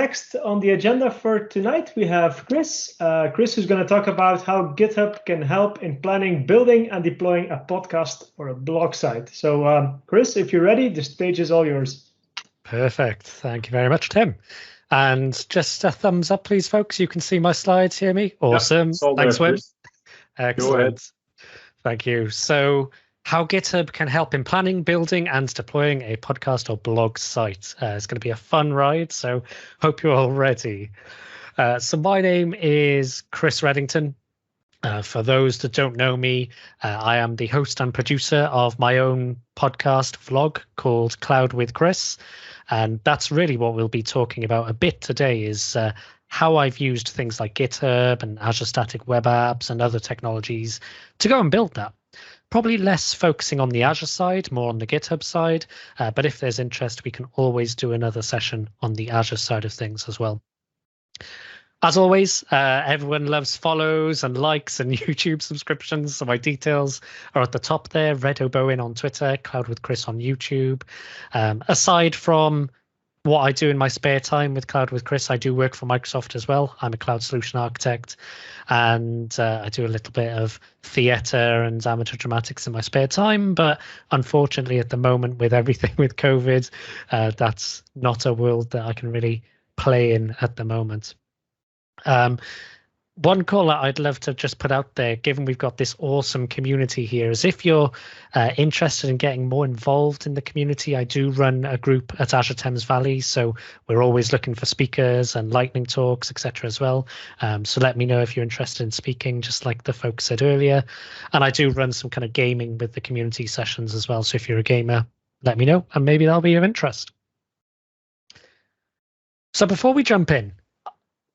Next on the agenda for tonight, we have Chris. Chris is going to talk about how GitHub can help in planning, building, and deploying a podcast or a blog site. So, Chris, if you're ready, the stage is all yours. Perfect. Thank you very much, Tim. And just a thumbs up, please, folks. You can see my slides, hear me? Awesome. Yep, thanks, Wim. Chris. Excellent. Thank you. So, how GitHub can help in planning, building, and deploying a podcast or blog site. It's going to be a fun ride, so hope you're all ready. So my name is Chris Reddington. For those that don't know me, I am the host and producer of my own podcast vlog called Cloud with Chris. And that's really what we'll be talking about a bit today is how I've used things like GitHub and Azure Static Web Apps and other technologies to go and build that. Probably less focusing on the Azure side, more on the GitHub side. But if there's interest, we can always do another session on the Azure side of things as well. As always, everyone loves follows and likes and YouTube subscriptions. So my details are at the top there. Red Oboin on Twitter, Cloud with Chris on YouTube. Aside from what I do in my spare time with Cloud with Chris, I do work for Microsoft as well. I'm a cloud solution architect, and I do a little bit of theatre and amateur dramatics in my spare time. But unfortunately, at the moment, with everything with COVID, that's not a world that I can really play in at the moment. One call that I'd love to just put out there, given we've got this awesome community here, is if you're interested in getting more involved in the community, I do run a group at Azure Thames Valley, so we're always looking for speakers and lightning talks, etc. as well. So let me know if you're interested in speaking, just like the folks said earlier. And I do run some kind of gaming with the community sessions as well, so if you're a gamer, let me know, and maybe that'll be of interest. So before we jump in,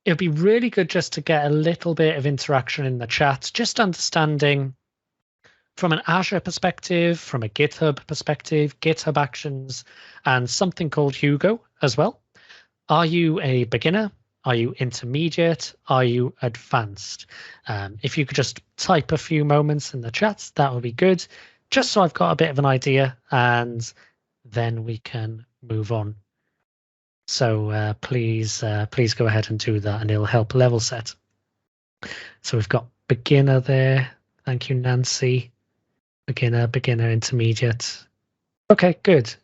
it'd be really good just to get a little bit of interaction in the chat, just understanding from an Azure perspective, from a GitHub perspective, GitHub Actions, and something called Hugo as well. Are you a beginner? Are you intermediate? Are you advanced? If you could just type a few moments in the chat, that would be good, just so I've got a bit of an idea, and then we can move on. So please go ahead and do that, and it'll help level set. So we've got beginner there. Thank you, Nancy. Beginner, intermediate. Okay, good.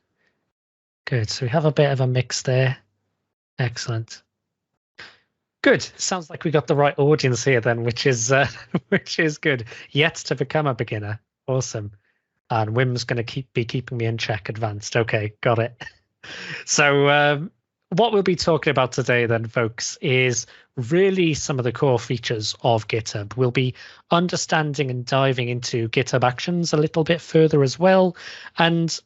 Good. So we have a bit of a mix there. Excellent. Good. Sounds like we got the right audience here then, which is good. Yet to become a beginner. Awesome. And Wim's going to be keeping me in check. Advanced. Okay, got it. So what we'll be talking about today then, folks, is really some of the core features of GitHub. We'll be understanding and diving into GitHub Actions a little bit further as well, and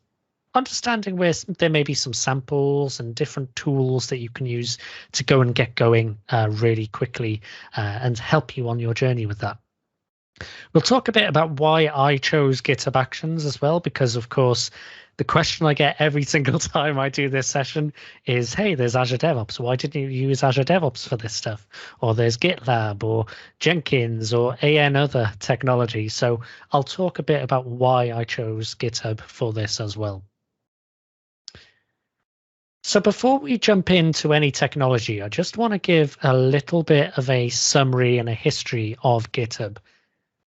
understanding where there may be some samples and different tools that you can use to go and get going really quickly and help you on your journey with that. We'll talk a bit about why I chose GitHub Actions as well, because, of course, the question I get every single time I do this session is, hey, there's Azure DevOps. Why didn't you use Azure DevOps for this stuff? Or there's GitLab or Jenkins or AN other technology. So I'll talk a bit about why I chose GitHub for this as well. So before we jump into any technology, I just want to give a little bit of a summary and a history of GitHub,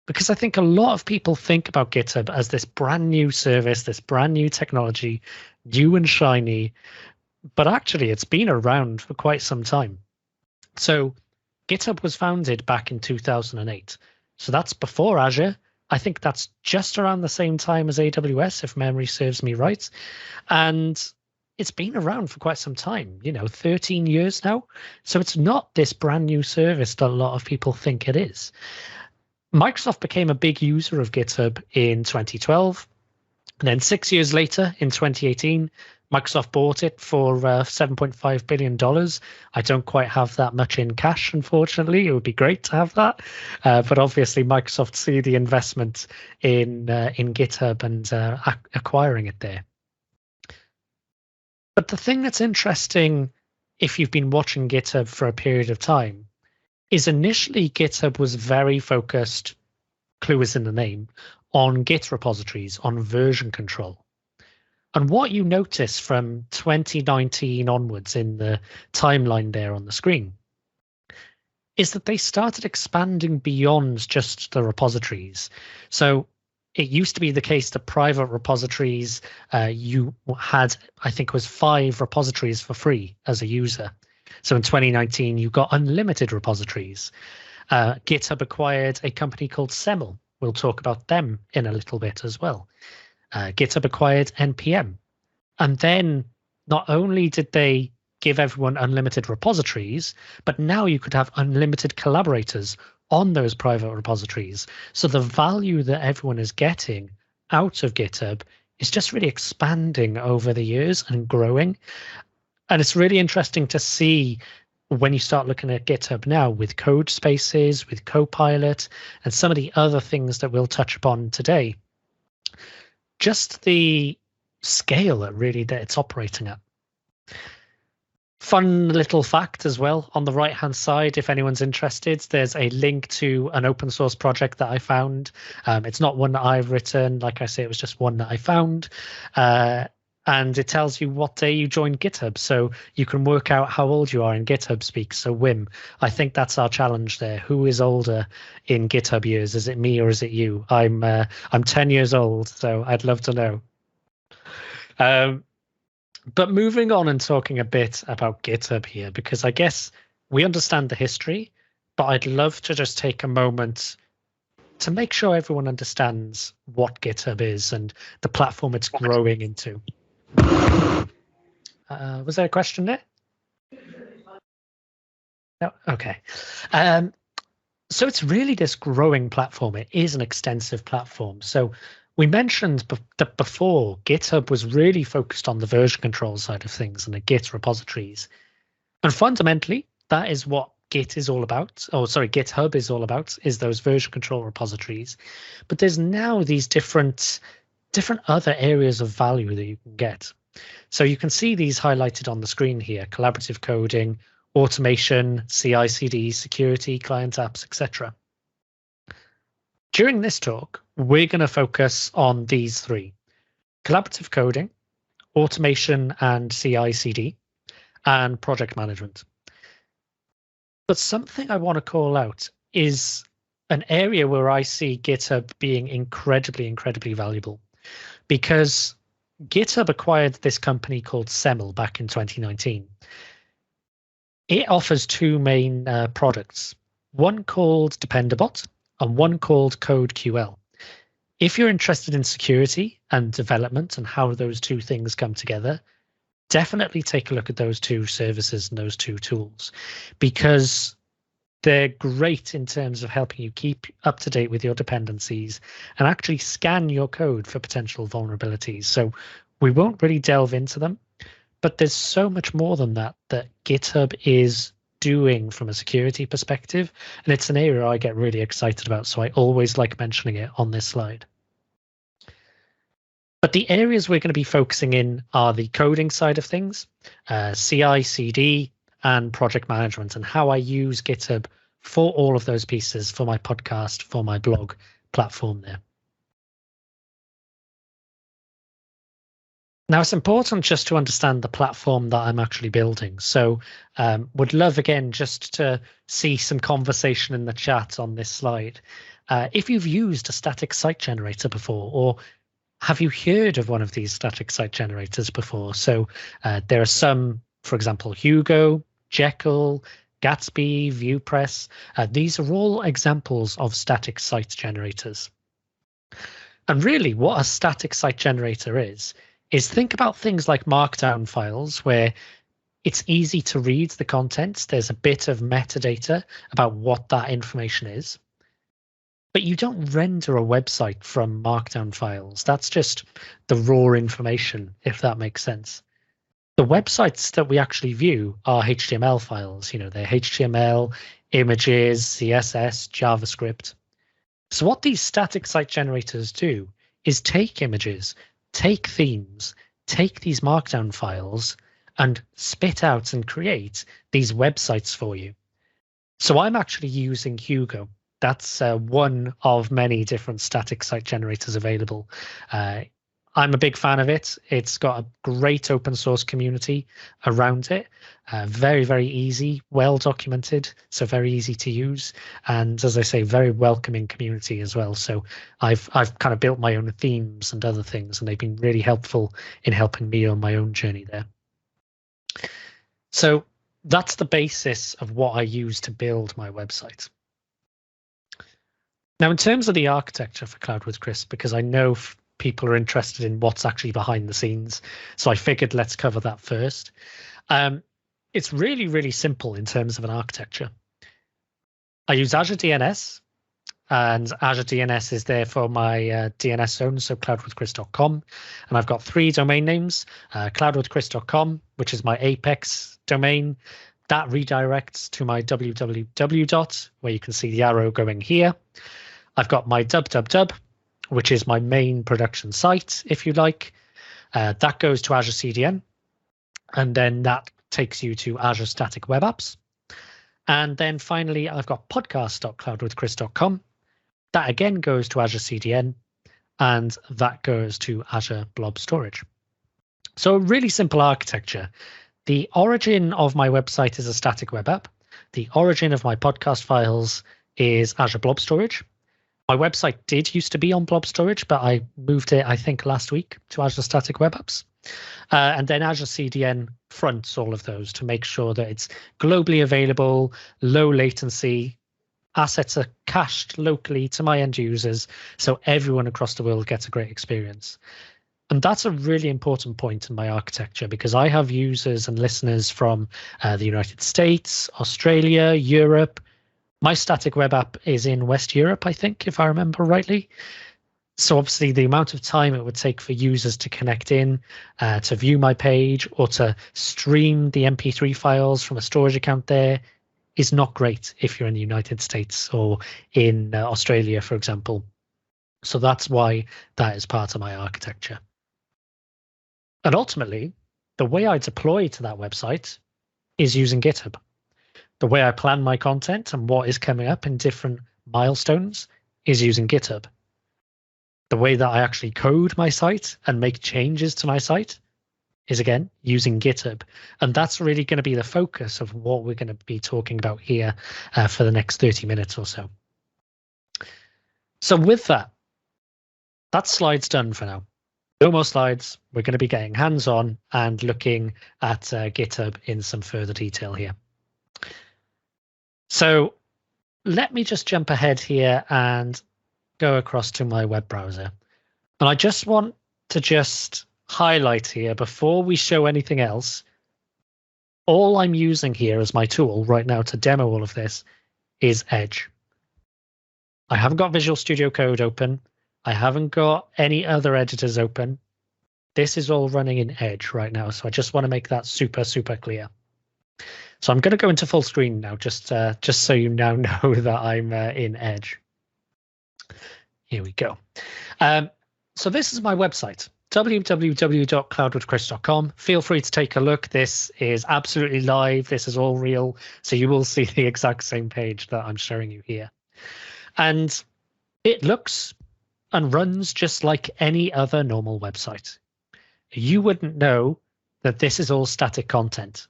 because I think a lot of people think about GitHub as this brand new service, this brand new technology, new and shiny, but actually it's been around for quite some time. So GitHub was founded back in 2008. So that's before Azure. I think that's just around the same time as AWS, if memory serves me right. And it's been around for quite some time, 13 years now. So it's not this brand new service that a lot of people think it is. Microsoft became a big user of GitHub in 2012. And then 6 years later, in 2018, Microsoft bought it for $7.5 billion. I don't quite have that much in cash, unfortunately. It would be great to have that. But obviously, Microsoft see the investment in GitHub and acquiring it there. But the thing that's interesting, if you've been watching GitHub for a period of time, is initially GitHub was very focused, clue is in the name, on Git repositories, on version control. And what you notice from 2019 onwards in the timeline there on the screen is that they started expanding beyond just the repositories. So it used to be the case that private repositories, you had, I think it was 5 repositories for free as a user. So in 2019, you got unlimited repositories. GitHub acquired a company called Semel. We'll talk about them in a little bit as well. GitHub acquired NPM. And then not only did they give everyone unlimited repositories, but now you could have unlimited collaborators on those private repositories. So the value that everyone is getting out of GitHub is just really expanding over the years and growing. And it's really interesting to see when you start looking at GitHub now with code spaces, with Copilot, and some of the other things that we'll touch upon today, just the scale that it's operating at. Fun little fact as well, on the right-hand side, if anyone's interested, there's a link to an open source project that I found. It's not one that I've written. Like I say, it was just one that I found. And it tells you what day you joined GitHub. So you can work out how old you are in GitHub speak. So Wim, I think that's our challenge there. Who is older in GitHub years? Is it me or is it you? I'm 10 years old, so I'd love to know. But moving on and talking a bit about GitHub here, because I guess we understand the history, but I'd love to just take a moment to make sure everyone understands what GitHub is and the platform it's growing into. Was there a question there? No? Okay. So it's really this growing platform. It is an extensive platform. So we mentioned that before, GitHub was really focused on the version control side of things and the Git repositories. And fundamentally, that is what Git is all about. Oh, sorry, GitHub is all about, is those version control repositories. But there's now these different other areas of value that you can get. So you can see these highlighted on the screen here: collaborative coding, automation, CI/CD, security, client apps, etc. During this talk, we're going to focus on these 3: collaborative coding, automation and CI/CD, and project management. But something I want to call out is an area where I see GitHub being incredibly, incredibly valuable, because GitHub acquired this company called Semel back in 2019. It offers 2 main products, one called Dependabot and one called CodeQL. If you're interested in security and development and how those 2 things come together, definitely take a look at those 2 services and those 2 tools, because they're great in terms of helping you keep up to date with your dependencies and actually scan your code for potential vulnerabilities. So we won't really delve into them, but there's so much more than that GitHub is doing from a security perspective, and it's an area I get really excited about, so I always like mentioning it on this slide. But the areas we're going to be focusing in are the coding side of things, CI/CD, and project management, and how I use GitHub for all of those pieces for my podcast, for my blog platform there. Now, it's important just to understand the platform that I'm actually building. So would love, again, just to see some conversation in the chat on this slide. If you've used a static site generator before, or have you heard of one of these static site generators before? So there are some, for example, Hugo, Jekyll, Gatsby, ViewPress. These are all examples of static site generators. And really what a static site generator is think about things like markdown files where it's easy to read the contents. There's a bit of metadata about what that information is. But you don't render a website from markdown files. That's just the raw information, if that makes sense. The websites that we actually view are HTML files. You know, they're HTML, images, CSS, JavaScript. So what these static site generators do is take images, take themes, take these markdown files, and spit out and create these websites for you. So I'm actually using Hugo. That's one of many different static site generators available. I'm a big fan of it. It's got a great open source community around it. Very, very easy, well documented, so very easy to use. And as I say, very welcoming community as well. So I've kind of built my own themes and other things, and they've been really helpful in helping me on my own journey there. So that's the basis of what I use to build my website. Now, in terms of the architecture for Cloud with Chris, because I know people are interested in what's actually behind the scenes, so I figured let's cover that first. It's really, really simple in terms of an architecture. I use Azure DNS, and Azure DNS is there for my DNS zone, so cloudwithchris.com. And I've got 3 domain names, cloudwithchris.com, which is my Apex domain. That redirects to my www, where you can see the arrow going here. I've got my www, which is my main production site, if you like. That goes to Azure CDN, and then that takes you to Azure Static Web Apps. And then finally, I've got podcast.cloudwithchris.com. That again goes to Azure CDN, and that goes to Azure Blob Storage. So a really simple architecture. The origin of my website is a static web app. The origin of my podcast files is Azure Blob Storage. My website did used to be on Blob Storage, but I moved it, I think, last week to Azure Static Web Apps. And then Azure CDN fronts all of those to make sure that it's globally available, low latency, assets are cached locally to my end users, so everyone across the world gets a great experience. And that's a really important point in my architecture, because I have users and listeners from the United States, Australia, Europe. My static web app is in West Europe, I think, if I remember rightly. So obviously the amount of time it would take for users to connect in, to view my page, or to stream the MP3 files from a storage account there is not great if you're in the United States or in Australia, for example. So that's why that is part of my architecture. And ultimately, the way I deploy to that website is using GitHub. The way I plan my content and what is coming up in different milestones is using GitHub. The way that I actually code my site and make changes to my site is, again, using GitHub. And that's really going to be the focus of what we're going to be talking about here for the next 30 minutes or so. So with that, that slide's done for now. No more slides. We're going to be getting hands-on and looking at GitHub in some further detail here. So let me just jump ahead here and go across to my web browser. And I just want to highlight here, before we show anything else, all I'm using here as my tool right now to demo all of this is Edge. I haven't got Visual Studio Code open. I haven't got any other editors open. This is all running in Edge right now. So I just want to make that super, super clear. So I'm going to go into full screen now, just so you now know that I'm in Edge. Here we go. So this is my website, www.cloudwithchris.com. Feel free to take a look. This is absolutely live. This is all real. So you will see the exact same page that I'm showing you here. And it looks and runs just like any other normal website. You wouldn't know that this is all static content.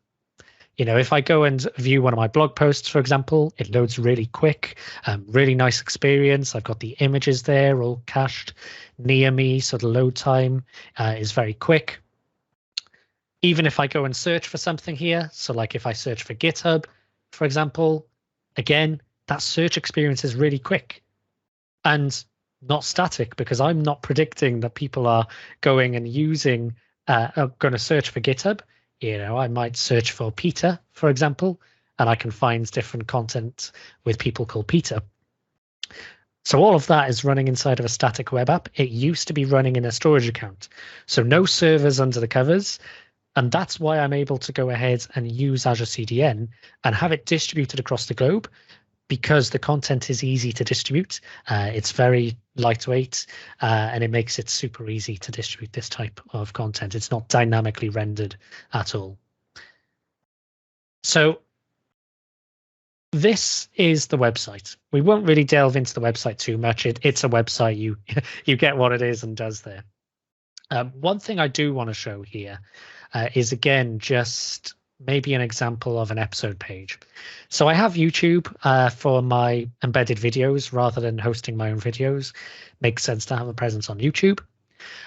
You know, if I go and view one of my blog posts, for example, it loads really quick, really nice experience. I've got the images there all cached near me, so the load time is very quick. Even if I go and search for something here, so like if I search for GitHub, for example, again, that search experience is really quick and not static, because I'm not predicting that people are going and using, are going to search for GitHub. You know, I might search for Peter, for example, and I can find different content with people called Peter. So all of that is running inside of a static web app. It used to be running in a storage account. So no servers under the covers. And that's why I'm able to go ahead and use Azure CDN and have it distributed across the globe, because the content is easy to distribute. It's very lightweight, and it makes it super easy to distribute this type of content. It's not dynamically rendered at all. So this is the website. We won't really delve into the website too much. It's a website. You get what it is and does there. One thing I do want to show here is, again, just maybe an example of an episode page. So I have YouTube for my embedded videos rather than hosting my own videos. Makes sense to have a presence on YouTube.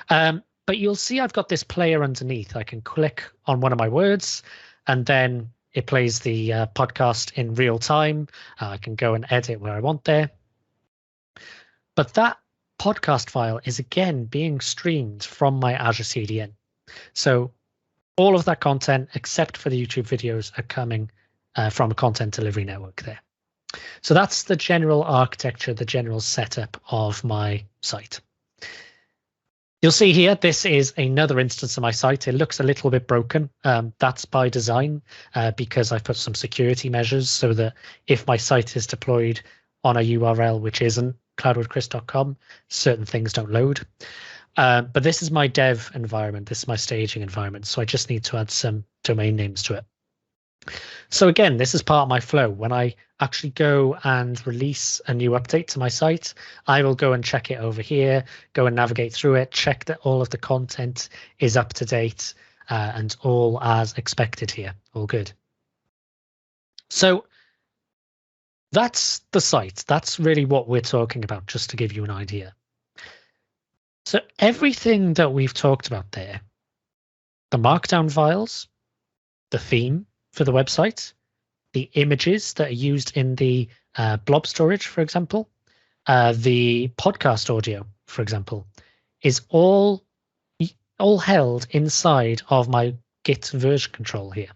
But you'll see I've got this player underneath. I can click on one of my words, and then it plays the podcast in real time. I can go and edit where I want there. But that podcast file is, again, being streamed from my Azure CDN. So all of that content, except for the YouTube videos, are coming from a content delivery network there. So that's the general architecture, the general setup of my site. You'll see here, this is another instance of my site. It looks a little bit broken. That's by design because I've put some security measures so that if my site is deployed on a URL which isn't cloudwithchris.com, certain things don't load. But this is my dev environment. This is my staging environment. So I just need to add some domain names to it. So again, this is part of my flow. When I actually go and release a new update to my site, I will go and check it over here, go and navigate through it, check that all of the content is up to date and all as expected here. All good. So that's the site. That's really what we're talking about, just to give you an idea. So everything that we've talked about there, the markdown files, the theme for the website, the images that are used in the blob storage, for example, the podcast audio, for example, is all held inside of my Git version control here.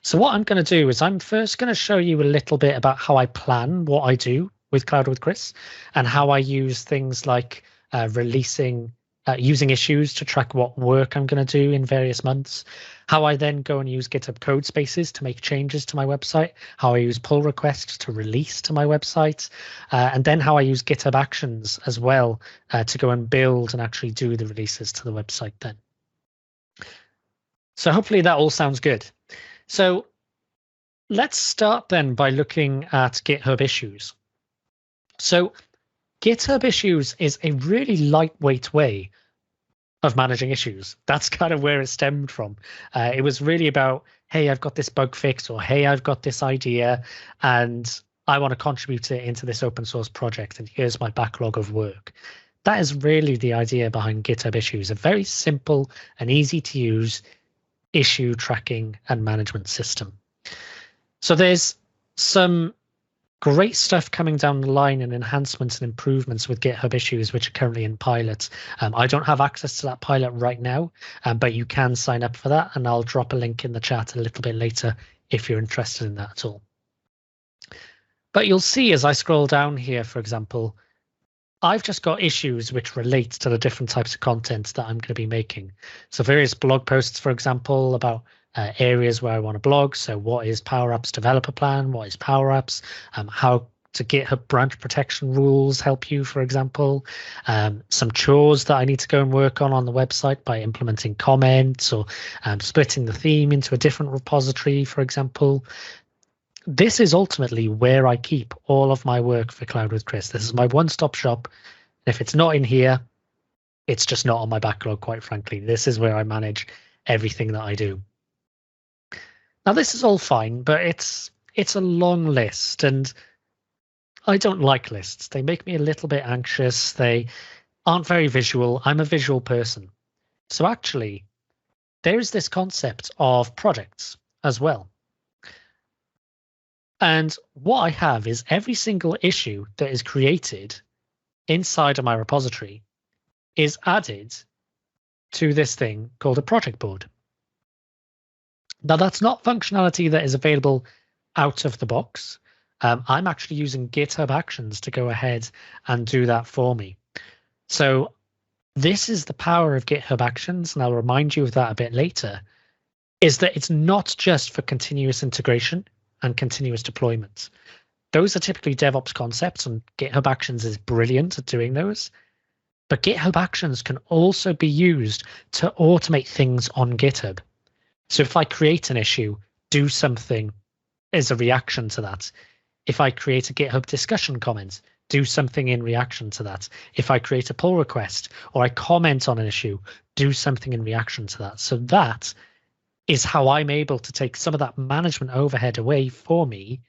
So what I'm going to do is I'm first going to show you a little bit about how I plan what I do with Cloud with Chris and how I use things like using issues to track what work I'm going to do in various months, how I then go and use GitHub code spaces to make changes to my website, how I use pull requests to release to my website, and then how I use GitHub Actions as well to go and build and actually do the releases to the website then. So hopefully that all sounds good. So let's start then by looking at GitHub Issues. So GitHub Issues is a really lightweight way of managing issues. That's kind of where it stemmed from. It was really about, hey, I've got this bug fix, or hey, I've got this idea and I want to contribute it into this open source project, and here's my backlog of work. That is really the idea behind GitHub Issues, a very simple and easy to use issue tracking and management system. So there's some great stuff coming down the line and enhancements and improvements with GitHub Issues, which are currently in pilot. I don't have access to that pilot right now, but you can sign up for that, and I'll drop a link in the chat a little bit later if you're interested in that at all. But you'll see as I scroll down here, for example, I've just got issues which relate to the different types of content that I'm going to be making. So various blog posts, for example, about areas where I want to blog. So what is Power Apps developer plan? What is Power Apps? How to GitHub branch protection rules help you, for example. Some chores that I need to go and work on the website by implementing comments or splitting the theme into a different repository, for example. This is ultimately where I keep all of my work for Cloud with Chris. This is my one-stop shop. If it's not in here, it's just not on my backlog, quite frankly. This is where I manage everything that I do. Now, this is all fine, but it's a long list, and I don't like lists. They make me a little bit anxious. They aren't very visual. I'm a visual person. So actually, there is this concept of projects as well. And what I have is every single issue that is created inside of my repository is added to this thing called a project board. Now, that's not functionality that is available out of the box. I'm actually using GitHub Actions to go ahead and do that for me. So this is the power of GitHub Actions, and I'll remind you of that a bit later, is that it's not just for continuous integration and continuous deployment. Those are typically DevOps concepts, and GitHub Actions is brilliant at doing those. But GitHub Actions can also be used to automate things on GitHub. So if I create an issue, do something as a reaction to that. If I create a GitHub discussion comment, do something in reaction to that. If I create a pull request or I comment on an issue, do something in reaction to that. So that is how I'm able to take some of that management overhead away for me,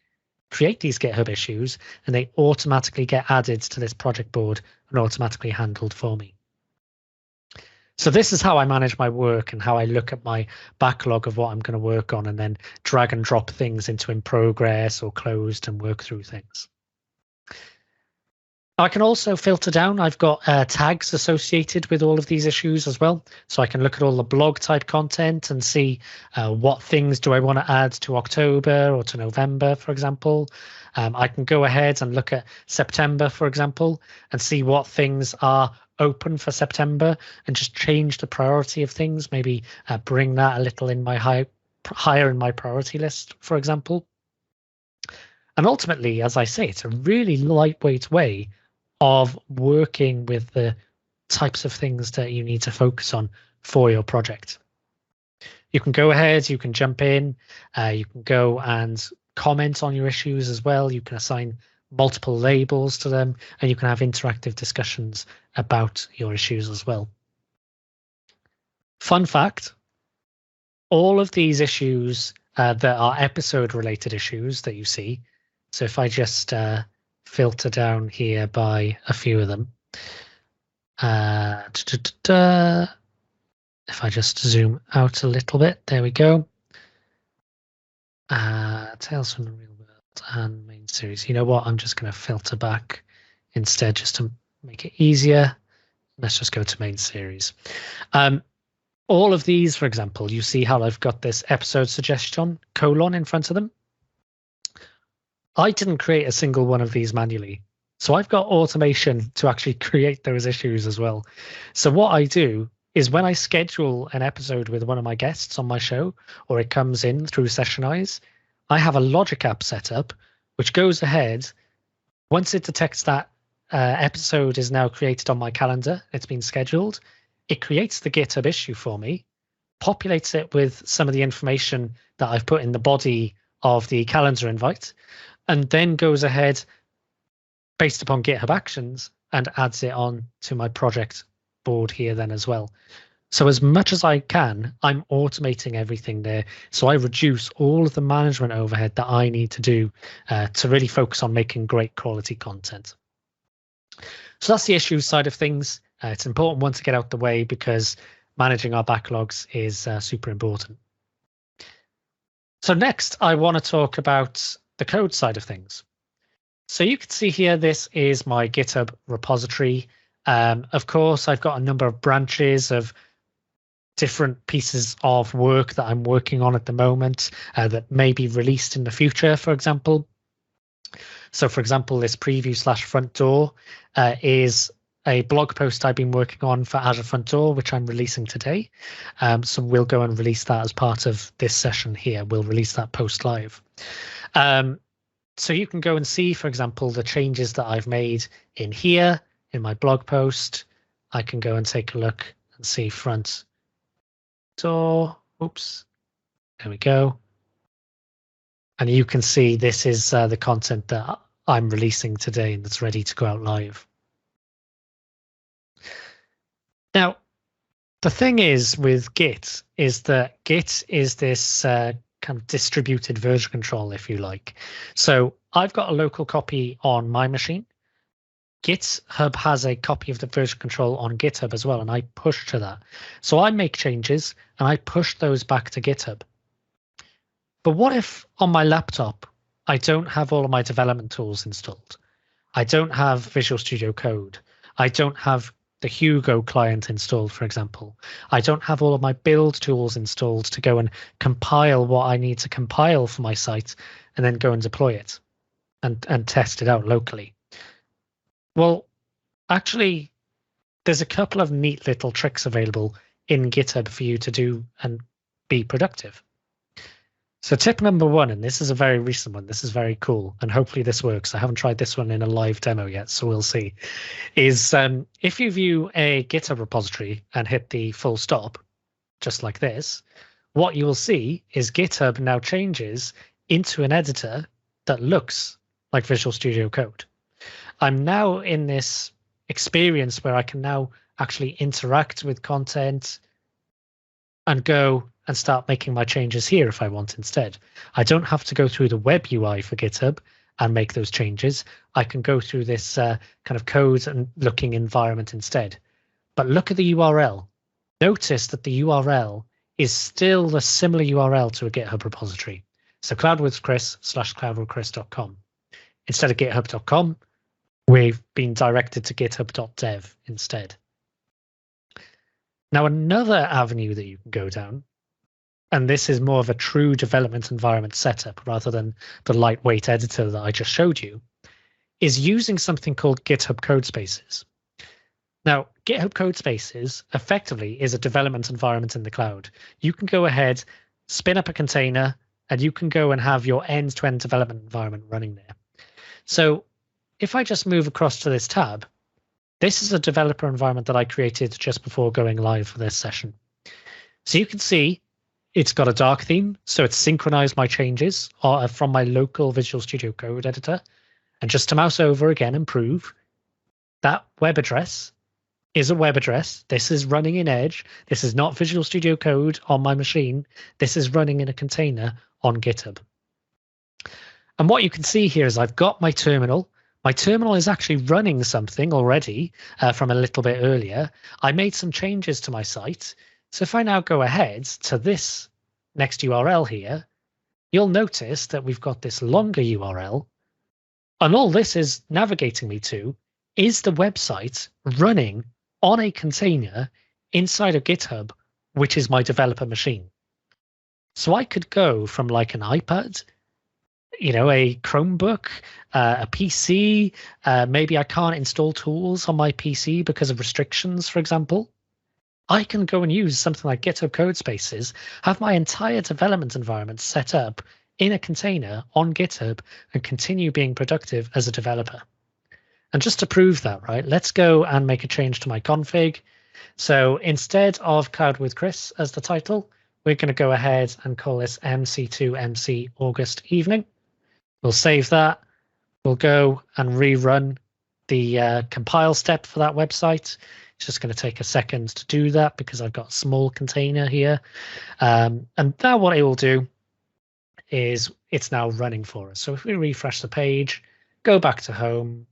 create these GitHub issues, and they automatically get added to this project board and automatically handled for me. So this is how I manage my work and how I look at my backlog of what I'm going to work on and then drag and drop things into in progress or closed and work through things. I can also filter down. I've got tags associated with all of these issues as well. So I can look at all the blog type content and see what things do I want to add to October or to November, for example. I can go ahead and look at September, for example, and see what things are open for September and just change the priority of things, maybe bring that a little in my higher in my priority list, for example. And ultimately, as I say, it's a really lightweight way of working with the types of things that you need to focus on for your project. You can go ahead, you can jump in, you can go and comment on your issues as well. You can assign multiple labels to them, and you can have interactive discussions about your issues as well. Fun fact, all of these issues that are episode related issues that you see, so if I just filter down here by a few of them, if I just zoom out a little bit, there we go. Tales from the Real World and main series. You know what? I'm just going to filter back instead just to make it easier. Let's just go to main series. All of these, for example, you see how I've got this episode suggestion colon in front of them. I didn't create a single one of these manually. So I've got automation to actually create those issues as well. So what I do is when I schedule an episode with one of my guests on my show, or it comes in through Sessionize, I have a logic app set up, which goes ahead. Once it detects that episode is now created on my calendar, it's been scheduled, it creates the GitHub issue for me, populates it with some of the information that I've put in the body of the calendar invite, and then goes ahead based upon GitHub Actions and adds it on to my project board here then as well. So as much as I can, I'm automating everything there. So I reduce all of the management overhead that I need to do to really focus on making great quality content. So that's the issues side of things. It's an important one to get out the way because managing our backlogs is super important. So next, I want to talk about the code side of things. So you can see here, this is my GitHub repository. Of course, I've got a number of branches of different pieces of work that I'm working on at the moment that may be released in the future, for example. So for example, this preview/front door is a blog post I've been working on for Azure Front Door, which I'm releasing today. So we'll go and release that as part of this session here. We'll release that post live. So you can go and see, for example, the changes that I've made in here in my blog post. I can go and take a look and see front door. Oops, there we go. And you can see this is the content that I'm releasing today and that's ready to go out live. Now, the thing is with Git is that Git is this kind of distributed version control, if you like. So I've got a local copy on my machine. GitHub has a copy of the version control on GitHub as well, and I push to that. So I make changes and I push those back to GitHub. But what if on my laptop, I don't have all of my development tools installed? I don't have Visual Studio Code. I don't have the Hugo client installed, for example. I don't have all of my build tools installed to go and compile what I need to compile for my site and then go and deploy it and test it out locally. Well, actually, there's a couple of neat little tricks available in GitHub for you to do and be productive. So tip number one, and this is a very recent one, this is very cool, and hopefully this works. I haven't tried this one in a live demo yet, so we'll see, is if you view a GitHub repository and hit the full stop, just like this, what you will see is GitHub now changes into an editor that looks like Visual Studio Code. I'm now in this experience where I can now actually interact with content and go and start making my changes here if I want instead. I don't have to go through the web UI for GitHub and make those changes. I can go through this kind of code and looking environment instead. But look at the URL. Notice that the URL is still the similar URL to a GitHub repository. So cloudwithchris/cloudwithchris.com. Instead of github.com, we've been directed to github.dev instead. Now, another avenue that you can go down, and this is more of a true development environment setup rather than the lightweight editor that I just showed you, is using something called GitHub Codespaces. Now, GitHub Codespaces effectively is a development environment in the cloud. You can go ahead, spin up a container, and you can go and have your end-to-end development environment running there. So if I just move across to this tab, this is a developer environment that I created just before going live for this session. So you can see it's got a dark theme, so it's synchronized my changes from my local Visual Studio Code editor. And just to mouse over again and prove that web address is a web address. This is running in Edge. This is not Visual Studio Code on my machine. This is running in a container on GitHub. And what you can see here is I've got my terminal. My terminal is actually running something already from a little bit earlier. I made some changes to my site. So if I now go ahead to this next URL here, you'll notice that we've got this longer URL. And all this is navigating me to is the website running on a container inside of GitHub, which is my developer machine. So I could go from like an iPad, a Chromebook, a PC. Maybe I can't install tools on my PC because of restrictions, for example. I can go and use something like GitHub Codespaces, have my entire development environment set up in a container on GitHub and continue being productive as a developer. And just to prove that, right, let's go and make a change to my config. So instead of Cloud with Chris as the title, we're going to go ahead and call this MC2MC August evening. We'll save that. We'll go and rerun the compile step for that website. It's just going to take a second to do that because I've got a small container here. And now what it will do is it's now running for us. So if we refresh the page, go back to home,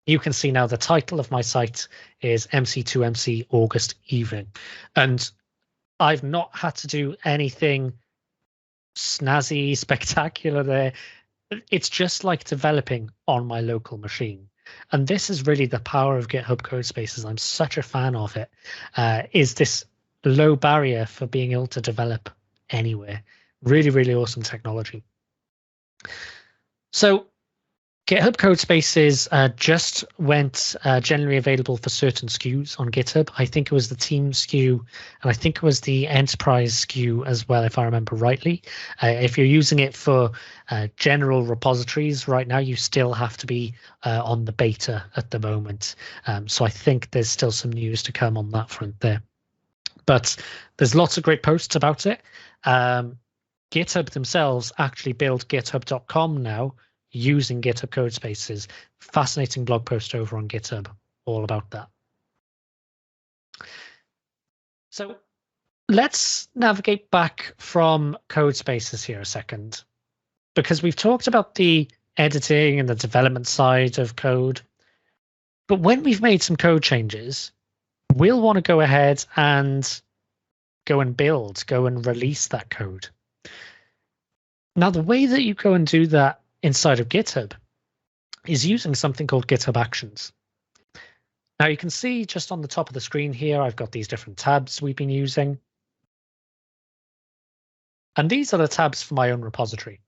you can see now the title of my site is MC2MC August evening. And I've not had to do anything snazzy, spectacular there. It's just like developing on my local machine. And this is really the power of GitHub Codespaces. I'm such a fan of it. Is this low barrier for being able to develop anywhere. Really, really awesome technology. So GitHub Codespaces just went generally available for certain SKUs on GitHub. I think it was the team SKU, and I think it was the enterprise SKU as well, if I remember rightly. If you're using it for general repositories right now, you still have to be on the beta at the moment. So I think there's still some news to come on that front there. But there's lots of great posts about it. GitHub themselves actually build github.com now, using GitHub Codespaces. Fascinating blog post over on GitHub all about that. So let's navigate back from Codespaces here a second, because we've talked about the editing and the development side of code. But when we've made some code changes, we'll want to go ahead and go and release that code. Now, the way that you go and do that inside of GitHub is using something called Github Actions. Now you can see just on the top of the screen here, I've got these different tabs we've been using. And these are the tabs for my own repository.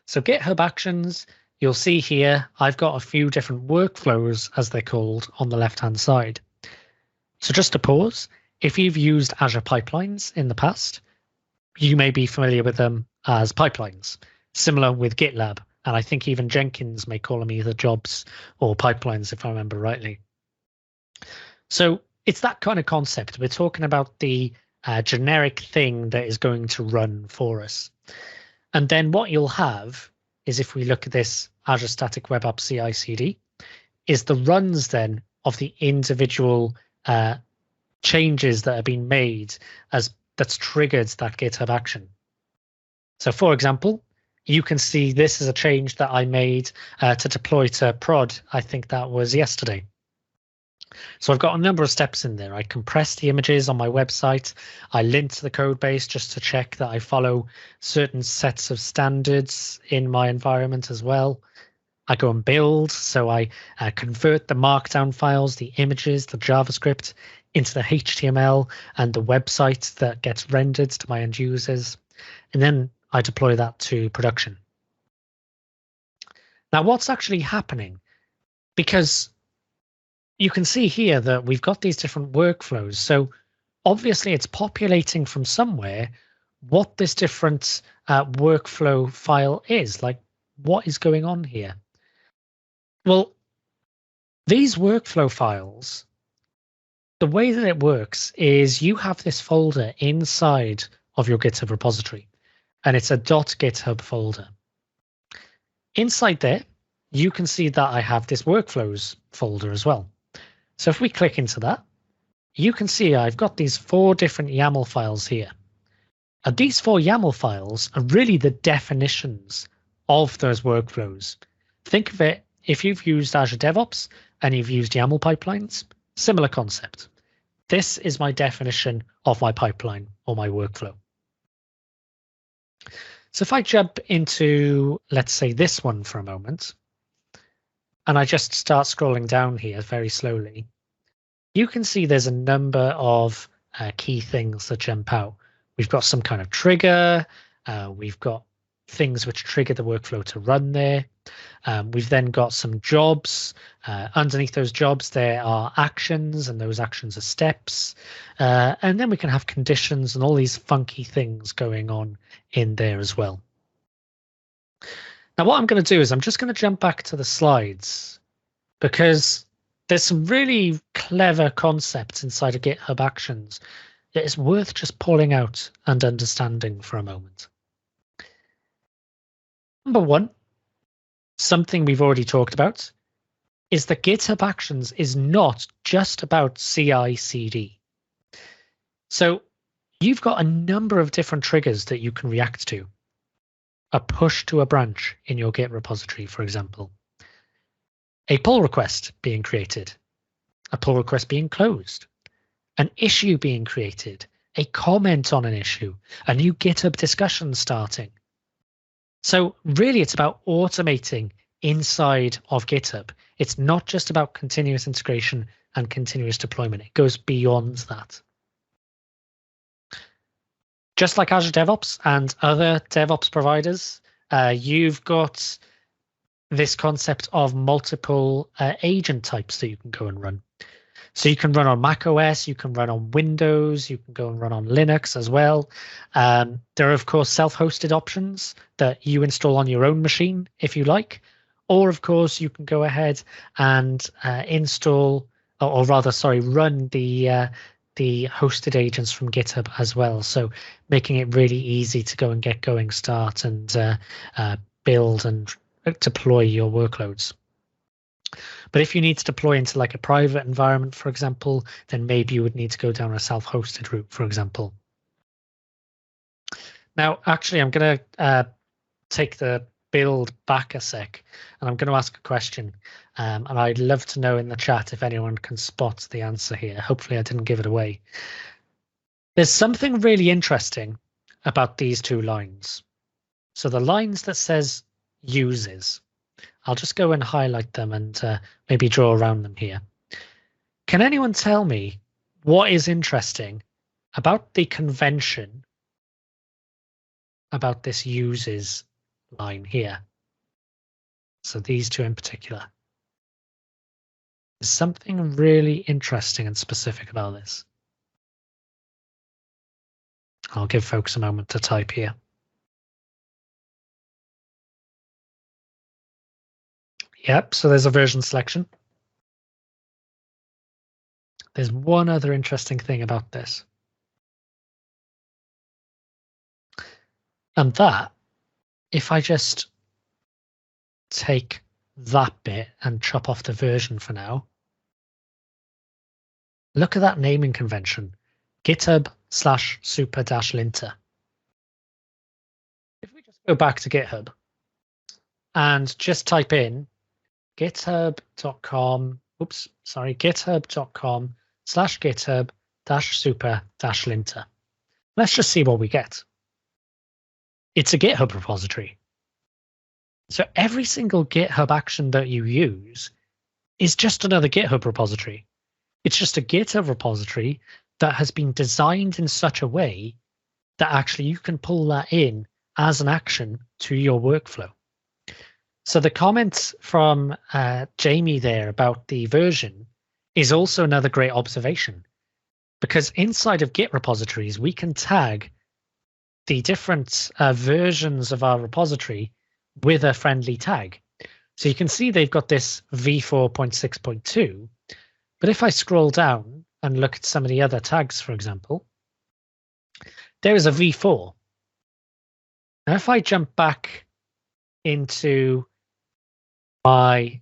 So GitHub Actions, you'll see here, I've got a few different workflows, as they're called, on the left-hand side. So just to pause, if you've used Azure Pipelines in the past, you may be familiar with them as pipelines. Similar with GitLab, and I think even Jenkins may call them either jobs or pipelines, if I remember rightly. So it's that kind of concept. We're talking about the generic thing that is going to run for us. And then what you'll have is if we look at this Azure Static Web App CI/CD, is the runs then of the individual changes that are being made that's triggered that GitHub action. So for example, you can see this is a change that I made to deploy to prod. I think that was yesterday. So I've got a number of steps in there. I compress the images on my website. I lint the code base just to check that I follow certain sets of standards in my environment as well. I go and build. So I convert the markdown files, the images, the JavaScript into the HTML and the website that gets rendered to my end users. And then I deploy that to production. Now, what's actually happening? Because you can see here that we've got these different workflows. So obviously it's populating from somewhere what this different workflow file is. Like, what is going on here? Well, these workflow files, the way that it works is you have this folder inside of your GitHub repository, and it's a .github folder. Inside there, you can see that I have this workflows folder as well. So if we click into that, you can see I've got these 4 different YAML files here. And these 4 YAML files are really the definitions of those workflows. Think of it, if you've used Azure DevOps and you've used YAML pipelines, similar concept. This is my definition of my pipeline or my workflow. So if I jump into, let's say, this one for a moment, and I just start scrolling down here very slowly, you can see there's a number of key things that jump out. We've got some kind of trigger. We've got things which trigger the workflow to run there. We've then got some jobs. Underneath those jobs, there are actions, and those actions are steps. And then we can have conditions and all these funky things going on in there as well. Now, what I'm going to do is I'm just going to jump back to the slides, because there's some really clever concepts inside of GitHub Actions that is worth just pulling out and understanding for a moment. Number one, something we've already talked about, is that GitHub Actions is not just about CI/CD. So you've got a number of different triggers that you can react to. A push to a branch in your Git repository, for example. A pull request being created. A pull request being closed. An issue being created. A comment on an issue. A new GitHub discussion starting. So really, it's about automating inside of GitHub. It's not just about continuous integration and continuous deployment. It goes beyond that. Just like Azure DevOps and other DevOps providers, you've got this concept of multiple agent types that you can go and run. So you can run on Mac OS, you can run on Windows, you can go and run on Linux as well. There are, of course, self-hosted options that you install on your own machine if you like. Or, of course, you can go ahead and install, or rather, sorry, run the hosted agents from GitHub as well. So making it really easy to go and get going, start and build and deploy your workloads. But if you need to deploy into like a private environment, for example, then maybe you would need to go down a self-hosted route, for example. Now, actually, I'm going to take the build back a sec, and I'm going to ask a question. And I'd love to know in the chat if anyone can spot the answer here. Hopefully I didn't give it away. There's something really interesting about these 2 lines. So the lines that says uses, I'll just go and highlight them and maybe draw around them here. Can anyone tell me what is interesting about the convention about this uses line here? So these 2 in particular. There's something really interesting and specific about this. I'll give folks a moment to type here. Yep, so there's a version selection. There's one other interesting thing about this. And that, if I just take that bit and chop off the version for now. Look at that naming convention, github/super-linter. If we just go back to GitHub and just type in github.com/github-super-linter. Let's just see what we get. It's a GitHub repository. So every single GitHub action that you use is just another GitHub repository. It's just a GitHub repository that has been designed in such a way that actually you can pull that in as an action to your workflow. So the comments from Jamie there about the version is also another great observation, because inside of Git repositories, we can tag the different versions of our repository with a friendly tag. So you can see they've got this v4.6.2, but if I scroll down and look at some of the other tags, for example, there is a v4. Now, if I jump back into my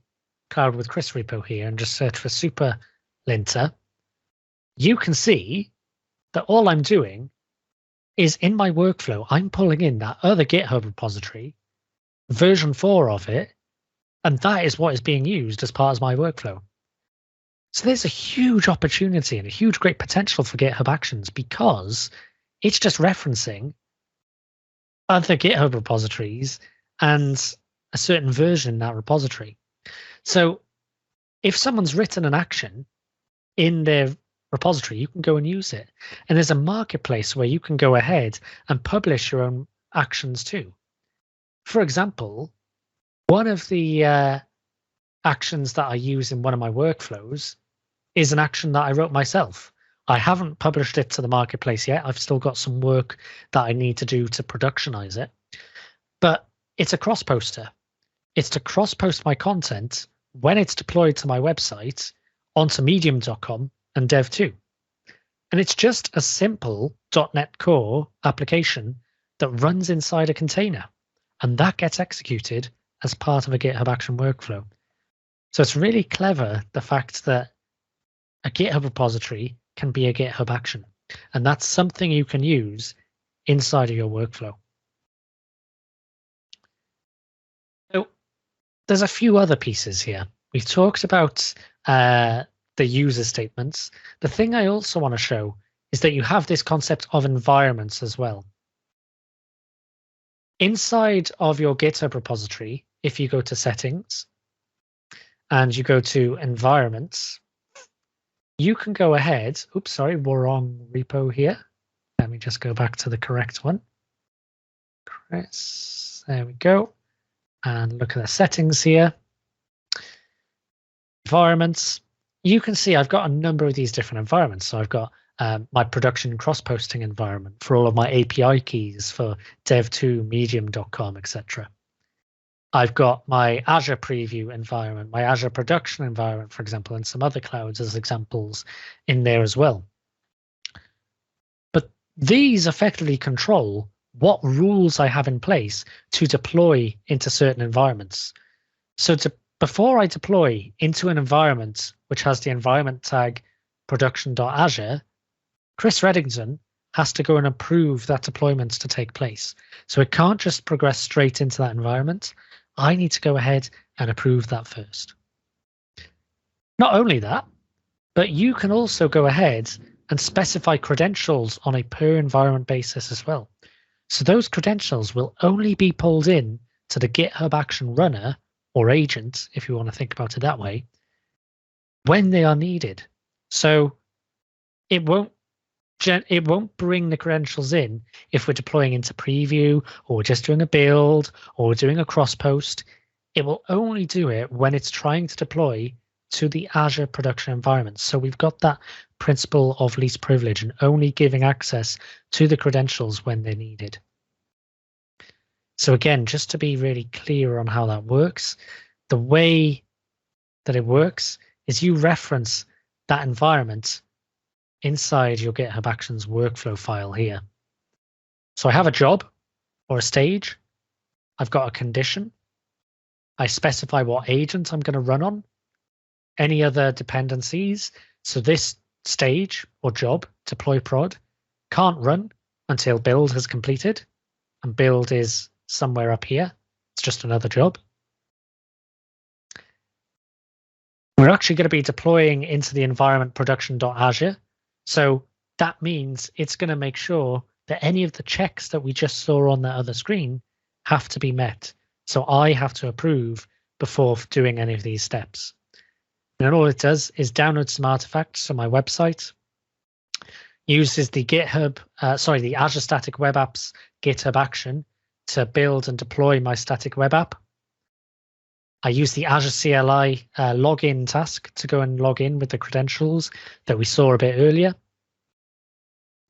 Cloud with Chris repo here and just search for super linter, you can see that all I'm doing is in my workflow, I'm pulling in that other GitHub repository, version 4 of it, and that is what is being used as part of my workflow. So there's a huge opportunity and a huge great potential for GitHub Actions because it's just referencing other GitHub repositories and a certain version in that repository. So if someone's written an action in their repository, you can go and use it. And there's a marketplace where you can go ahead and publish your own actions too. For example, one of the actions that I use in one of my workflows is an action that I wrote myself. I haven't published it to the marketplace yet. I've still got some work that I need to do to productionize it. But it's a cross-poster. It's to cross-post my content when it's deployed to my website onto medium.com and dev2. And it's just a simple .NET Core application that runs inside a container. And that gets executed as part of a GitHub action workflow. So it's really clever, the fact that a GitHub repository can be a GitHub action. And that's something you can use inside of your workflow. So there's a few other pieces here. We've talked about the user statements. The thing I also want to show is that you have this concept of environments as well. Inside of your GitHub repository, if you go to settings and you go to environments, you can go ahead. Oops, sorry, we're wrong repo here. Let me just go back to the correct one. Chris, there we go. And look at the settings here. Environments. You can see I've got a number of these different environments. So I've got my production cross-posting environment for all of my API keys for dev2, medium.com, etc. I've got my Azure preview environment, my Azure production environment, for example, and some other clouds as examples in there as well. But these effectively control what rules I have in place to deploy into certain environments. So before I deploy into an environment which has the environment tag production.azure, Chris Reddington has to go and approve that deployment to take place. So it can't just progress straight into that environment. I need to go ahead and approve that first. Not only that, but you can also go ahead and specify credentials on a per environment basis as well. So those credentials will only be pulled in to the GitHub Action Runner or agent, if you want to think about it that way, when they are needed. So it won't bring the credentials in if we're deploying into preview or we're just doing a build or we're doing a cross post. It will only do it when it's trying to deploy to the Azure production environment. So we've got that principle of least privilege and only giving access to the credentials when they're needed. So again, just to be really clear on how that works, the way that it works is you reference that environment inside your GitHub Actions workflow file here. So I have a job or a stage. I've got a condition. I specify what agent I'm going to run on, any other dependencies. So this stage or job, deploy prod, can't run until build has completed, and build is somewhere up here. It's just another job. We're actually going to be deploying into the environment production.azure. So that means it's going to make sure that any of the checks that we just saw on that other screen have to be met. So I have to approve before doing any of these steps. And all it does is download some artifacts from my website, uses the the Azure Static Web Apps Github action to build and deploy my static web app. I use the Azure CLI login task to go and log in with the credentials that we saw a bit earlier.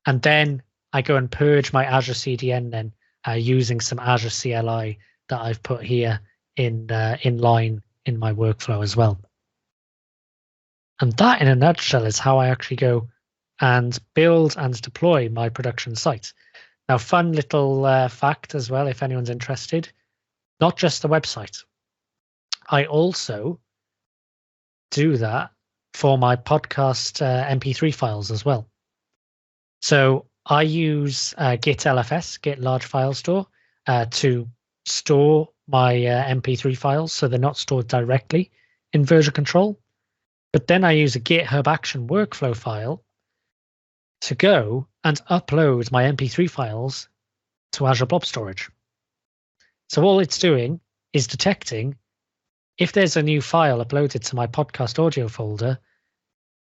And then I go and purge my Azure CDN then using some Azure CLI that I've put here in line in my workflow as well. And that in a nutshell is how I actually go and build and deploy my production site. Now, fun little fact as well, if anyone's interested, not just the website. I also do that for my podcast MP3 files as well. So I use Git LFS, Git Large File Store, to store my MP3 files so they're not stored directly in version control. But then I use a GitHub Action workflow file to go and upload my MP3 files to Azure Blob Storage. So all it's doing is detecting if there's a new file uploaded to my podcast audio folder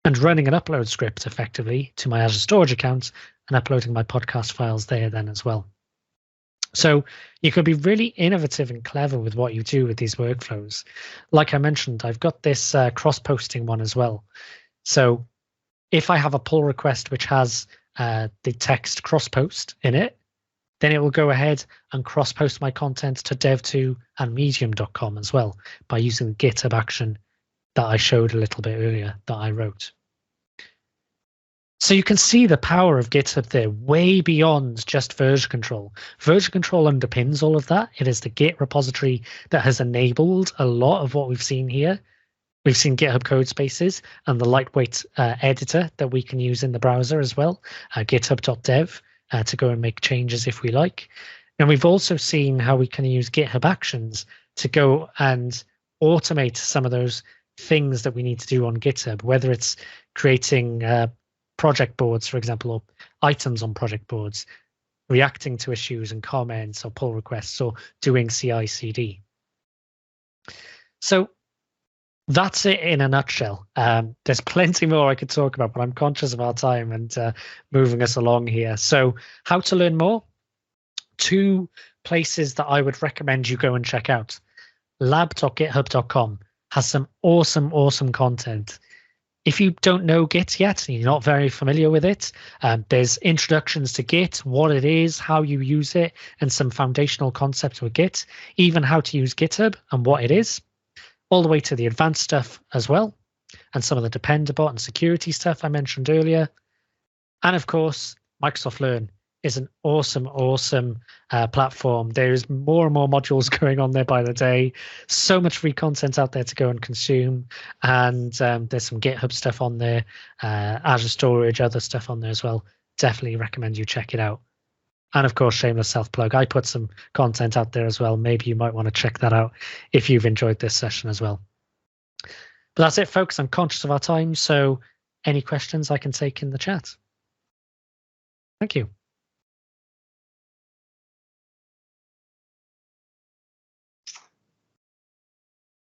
and running an upload script effectively to my Azure Storage account and uploading my podcast files there then as well. So you can be really innovative and clever with what you do with these workflows. Like I mentioned, I've got this cross-posting one as well. So if I have a pull request which has the text cross-post in it, then it will go ahead and cross-post my content to dev2 and medium.com as well by using the GitHub action that I showed a little bit earlier that I wrote. So you can see the power of GitHub there way beyond just version control. Version control underpins all of that. It is the Git repository that has enabled a lot of what we've seen here. We've seen GitHub Codespaces and the lightweight editor that we can use in the browser as well, github.dev, to go and make changes if we like. And we've also seen how we can use GitHub Actions to go and automate some of those things that we need to do on GitHub, whether it's creating project boards, for example, or items on project boards, reacting to issues and comments or pull requests, or doing CI/CD. So that's it in a nutshell. There's plenty more I could talk about, but I'm conscious of our time and moving us along here. So how to learn more? 2 places that I would recommend you go and check out. lab.github.com has some awesome content. If you don't know Git yet and you're not very familiar with it, there's introductions to Git, what it is, how you use it, and some foundational concepts with Git, even how to use GitHub and what it is, all the way to the advanced stuff as well, and some of the Dependabot and security stuff I mentioned earlier. And of course, Microsoft Learn is an awesome platform. There's more and more modules going on there by the day. So much free content out there to go and consume. And there's some GitHub stuff on there, Azure Storage, other stuff on there as well. Definitely recommend you check it out. And of course, shameless self-plug. I put some content out there as well. Maybe you might want to check that out if you've enjoyed this session as well. But that's it, folks. I'm conscious of our time. So any questions I can take in the chat. Thank you.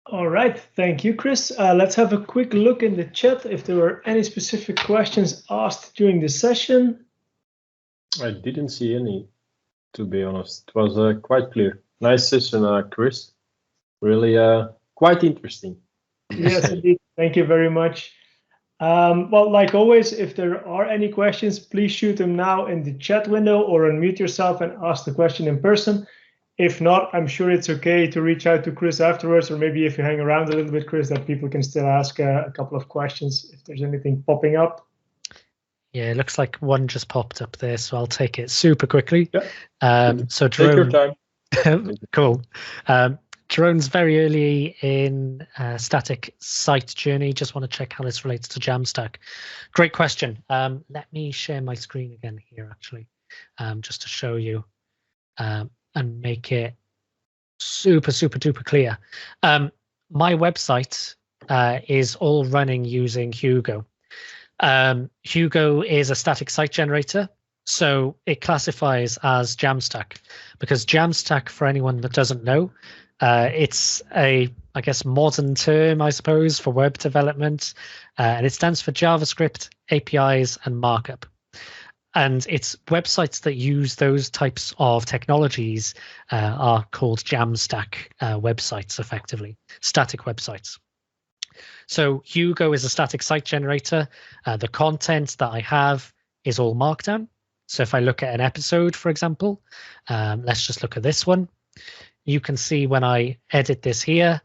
All right, thank you, Chris. Let's have a quick look in the chat if there were any specific questions asked during the session. I didn't see any, to be honest. It was quite clear. Nice session, Chris. Really quite interesting. Yes, indeed. Thank you very much. Well, like always, if there are any questions, please shoot them now in the chat window or unmute yourself and ask the question in person. If not, I'm sure it's okay to reach out to Chris afterwards, or maybe if you hang around a little bit, Chris, that people can still ask a couple of questions if there's anything popping up. Yeah, it looks like one just popped up there, so I'll take it super quickly. Yeah. So Jerome, take your time. Cool. Jerome's very early in static site journey. Just want to check how this relates to Jamstack. Great question. Let me share my screen again here, actually, just to show you and make it super duper clear. My website is all running using Hugo. Hugo is a static site generator, so it classifies as Jamstack, because Jamstack, for anyone that doesn't know, it's a, I guess, modern term, I suppose, for web development, and it stands for JavaScript, APIs, and markup. And it's websites that use those types of technologies are called Jamstack websites, effectively, static websites. So Hugo is a static site generator. The content that I have is all Markdown. So if I look at an episode, for example, let's just look at this one. You can see when I edit this here,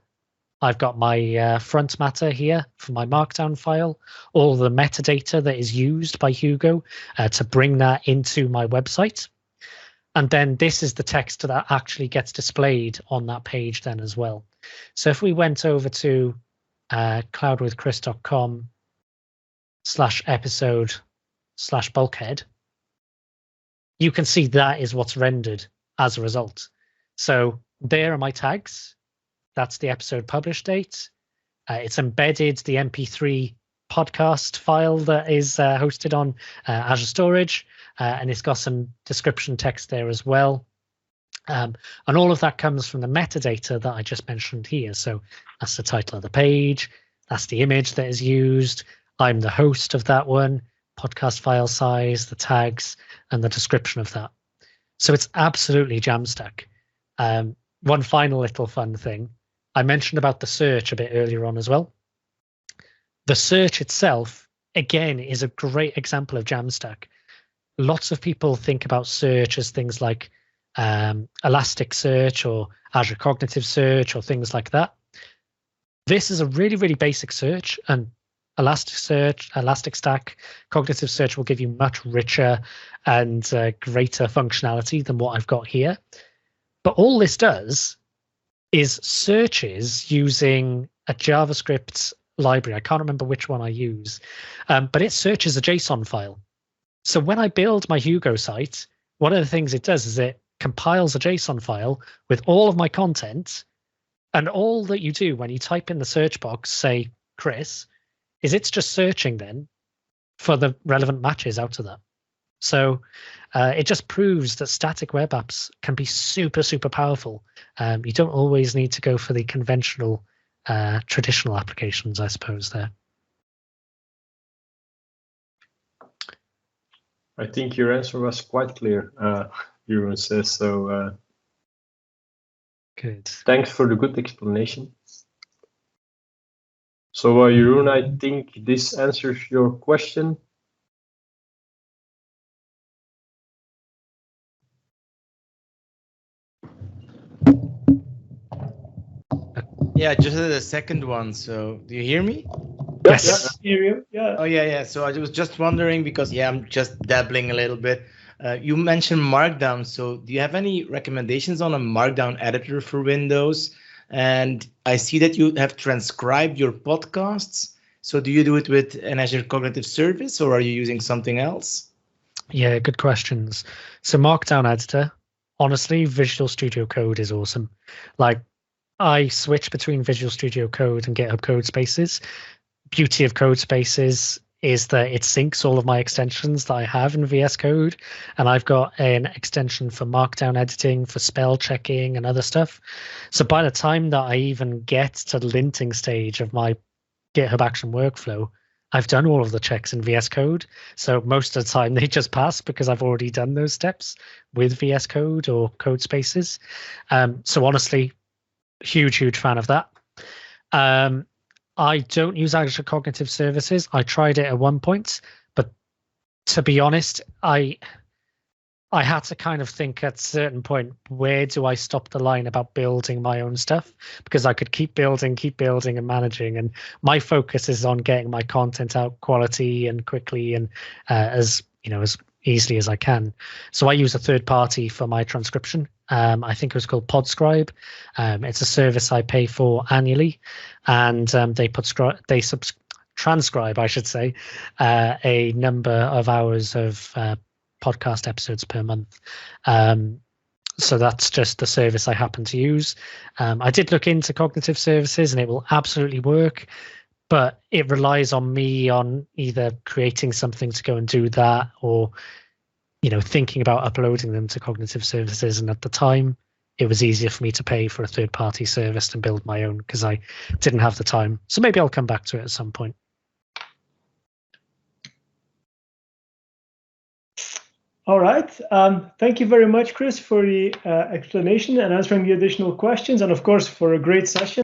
I've got my front matter here for my Markdown file, all the metadata that is used by Hugo to bring that into my website. And then this is the text that actually gets displayed on that page then as well. So if we went over to cloudwithchris.com/episode/bulkhead, you can see that is what's rendered as a result. So there are my tags. That's the episode publish date. It's embedded the MP3 podcast file that is hosted on Azure Storage, and it's got some description text there as well. And all of that comes from the metadata that I just mentioned here. So that's the title of the page. That's the image that is used. I'm the host of that one, podcast file size, the tags, and the description of that. So it's absolutely Jamstack. One final little fun thing. I mentioned about the search a bit earlier on as well. The search itself, again, is a great example of Jamstack. Lots of people think about search as things like Elasticsearch or Azure Cognitive Search or things like that. This is a really basic search, and Elasticsearch, Elasticstack, Cognitive Search will give you much richer and greater functionality than what I've got here. But all this does is searches using a JavaScript library. I can't remember which one I use, but it searches a JSON file. So when I build my Hugo site, one of the things it does is it compiles a JSON file with all of my content, and all that you do when you type in the search box, say Chris, is it's just searching then for the relevant matches out of that. So it just proves that static web apps can be super powerful. You don't always need to go for the conventional, traditional applications, I suppose, there. I think your answer was quite clear, Jeroen says. So good. Thanks for the good explanation. So Jeroen, I think this answers your question. Yeah, just the second one. So do you hear me? Yes. Yeah, hear you. Yeah. Oh, yeah. So I was just wondering because, yeah, I'm just dabbling a little bit. You mentioned Markdown. So do you have any recommendations on a Markdown editor for Windows? And I see that you have transcribed your podcasts. So do you do it with an Azure Cognitive Service or are you using something else? Yeah, good questions. So Markdown editor, honestly, Visual Studio Code is awesome. Like, I switch between Visual Studio Code and GitHub Codespaces. Beauty of Codespaces is that it syncs all of my extensions that I have in VS Code, and I've got an extension for Markdown editing, for spell checking, and other stuff. So by the time that I even get to the linting stage of my GitHub action workflow, I've done all of the checks in VS Code. So most of the time they just pass because I've already done those steps with VS Code or Codespaces. So honestly, huge fan of that. I don't use Azure Cognitive Services. I tried it at one point, but to be honest, I had to kind of think at a certain point, where do I stop the line about building my own stuff? Because I could keep building and managing. And my focus is on getting my content out quality and quickly and as easily as I can. So I use a third party for my transcription. I think it was called Podscribe. It's a service I pay for annually, and they transcribe, I should say, a number of hours of podcast episodes per month. So that's just the service I happen to use. I did look into cognitive services, and it will absolutely work, but it relies on me on either creating something to go and do that, or thinking about uploading them to cognitive services. And at the time, it was easier for me to pay for a third-party service than build my own, because I didn't have the time. So maybe I'll come back to it at some point. All right. Thank you very much, Chris, for the explanation and answering the additional questions, and of course for a great session.